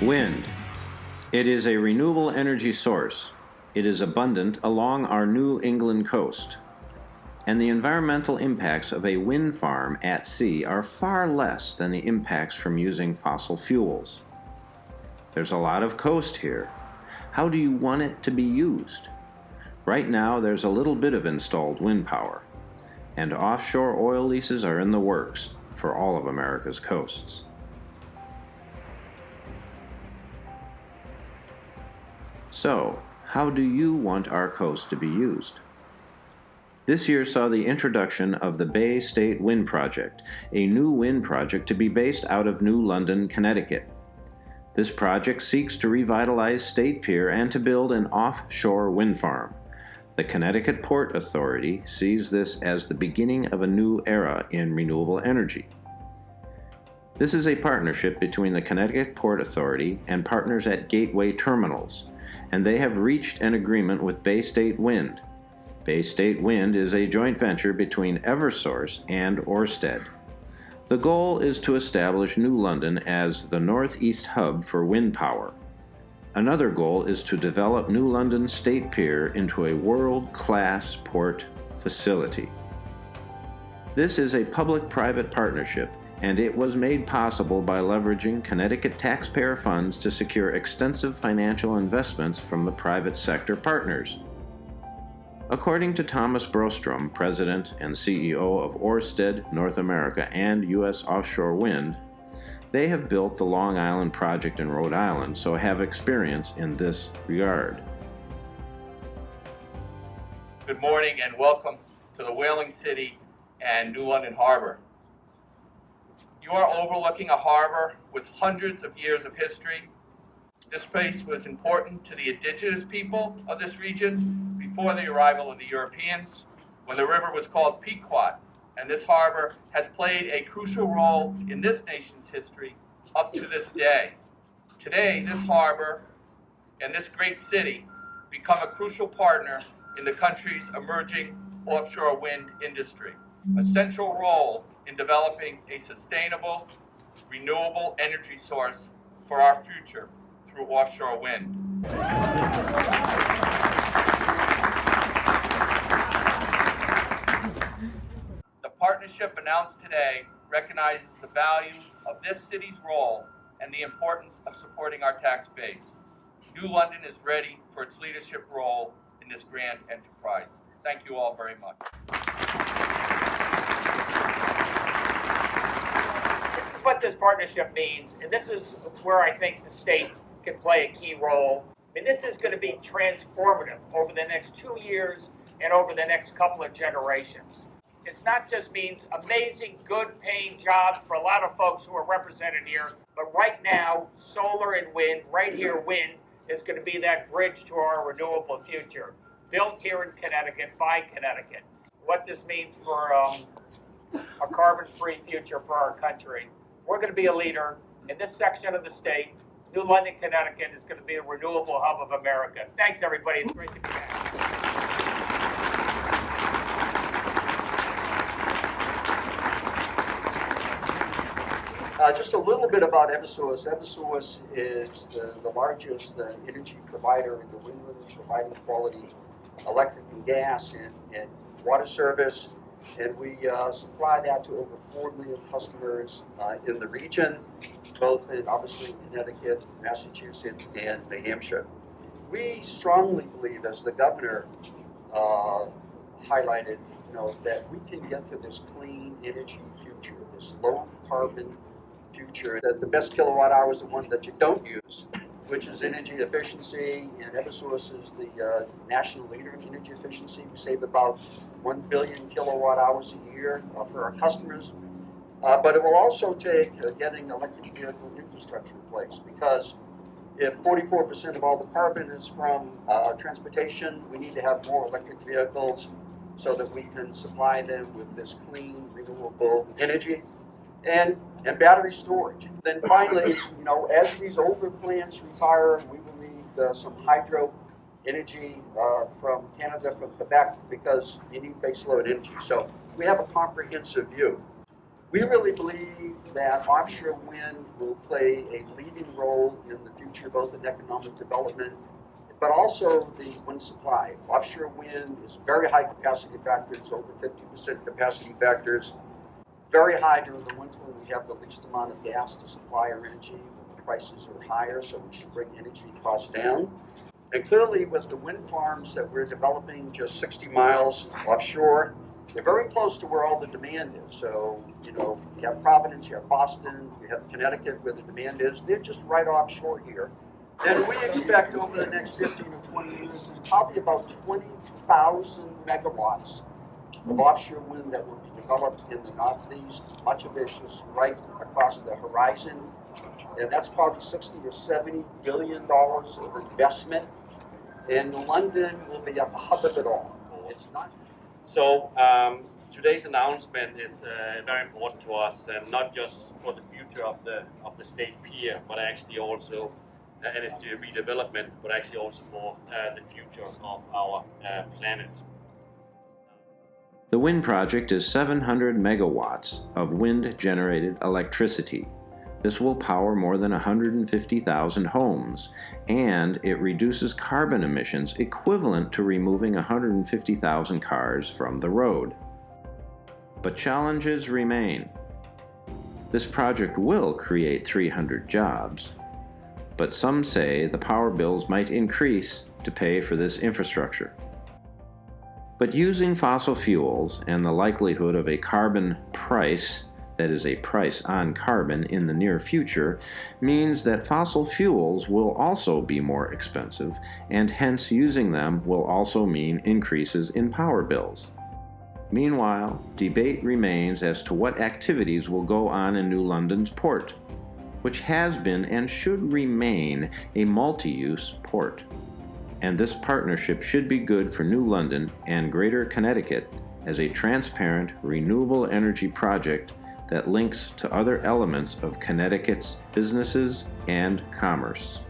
Wind. It is a renewable energy source. It is abundant along our New England coast. And the environmental impacts of a wind farm at sea are far less than the impacts from using fossil fuels. There's a lot of coast here. How do you want it to be used? Right now, there's a little bit of installed wind power, and offshore oil leases are in the works for all of America's coasts. So, how do you want our coast to be used? This year saw the introduction of the Baystate Wind Project, a new wind project to be based out of New London, Connecticut. This project seeks to revitalize State Pier and to build an offshore wind farm. The Connecticut Port Authority sees this as the beginning of a new era in renewable energy. This is a partnership between the Connecticut Port Authority and partners at Gateway Terminals, and they have reached an agreement with Baystate Wind. Baystate Wind is a joint venture between Eversource and Orsted. The goal is to establish New London as the northeast hub for wind power. Another goal is to develop New London State Pier into a world-class port facility. This is a public-private partnership, and it was made possible by leveraging Connecticut taxpayer funds to secure extensive financial investments from the private sector partners. According to Thomas Brostrom, President and CEO of Orsted North America and U.S. Offshore Wind, they have built the Long Island project in Rhode Island, so have experience in this regard. Good morning and welcome to the Whaling City and New London Harbor. You are overlooking a harbor with hundreds of years of history. This place was important to the indigenous people of this region before the arrival of the Europeans, when the river was called Pequot, and this harbor has played a crucial role in this nation's history up to this day. Today, this harbor and this great city become a crucial partner in the country's emerging offshore wind industry, a central role in developing a sustainable, renewable energy source for our future through offshore wind. The partnership announced today recognizes the value of this city's role and the importance of supporting our tax base. New London is ready for its leadership role in this grand enterprise. Thank you all very much. This is what this partnership means, and this is where I think the state can play a key role. I mean, this is going to be transformative over the next 2 years and over the next couple of generations. It's not just means amazing, good paying jobs for a lot of folks who are represented here, but right now, solar and wind, right here, wind is going to be that bridge to our renewable future, built here in Connecticut by Connecticut. What this means for a carbon-free future for our country. We're going to be a leader in this section of the state. New London, Connecticut is going to be a renewable hub of America. Thanks, everybody. It's great to be back. Just a little bit about Eversource. Eversource is the largest energy provider in New England, providing quality electric and gas and water service. And we supply that to over 4 million customers in the region, both in, obviously, in Connecticut, Massachusetts, and New Hampshire. We strongly believe, as the governor highlighted, that we can get to this clean energy future, this low carbon future, that the best kilowatt hour is the one that you don't use, which is energy efficiency, and Eversource is the national leader in energy efficiency. We save about 1 billion kilowatt hours a year for our customers. But it will also take getting electric vehicle infrastructure in place, because if 44% of all the carbon is from transportation, we need to have more electric vehicles so that we can supply them with this clean, renewable energy. And battery storage. Then finally, as these older plants retire, we will need some hydro energy from Canada, from Quebec, because you need baseload energy. So we have a comprehensive view. We really believe that offshore wind will play a leading role in the future, both in economic development, but also the wind supply. Offshore wind is very high capacity factors, over 50% capacity factors, very high during the winter when we have the least amount of gas to supply our energy, when the prices are higher, so we should bring energy costs down. And clearly with the wind farms that we're developing just 60 miles offshore, they're very close to where all the demand is. So, you have Providence, you have Boston, you have Connecticut where the demand is. They're just right offshore here. And we expect over the next 15 or 20 years, there's probably about 20,000 megawatts of offshore wind that will be developed in the Northeast. Much of it just right across the horizon. And that's probably $60 or $70 billion of investment. And London will be at the hub of it all. It's not. So today's announcement is very important to us, and not just for the future of the state pier, but actually also energy redevelopment, but actually also for the future of our planet. The wind project is 700 megawatts of wind-generated electricity. This will power more than 150,000 homes, and it reduces carbon emissions equivalent to removing 150,000 cars from the road. But challenges remain. This project will create 300 jobs, but some say the power bills might increase to pay for this infrastructure. But using fossil fuels and the likelihood of a carbon price, that is a price on carbon in the near future, means that fossil fuels will also be more expensive, and hence using them will also mean increases in power bills. Meanwhile, debate remains as to what activities will go on in New London's port, which has been and should remain a multi-use port. And this partnership should be good for New London and Greater Connecticut as a transparent, renewable energy project that links to other elements of Connecticut's businesses and commerce.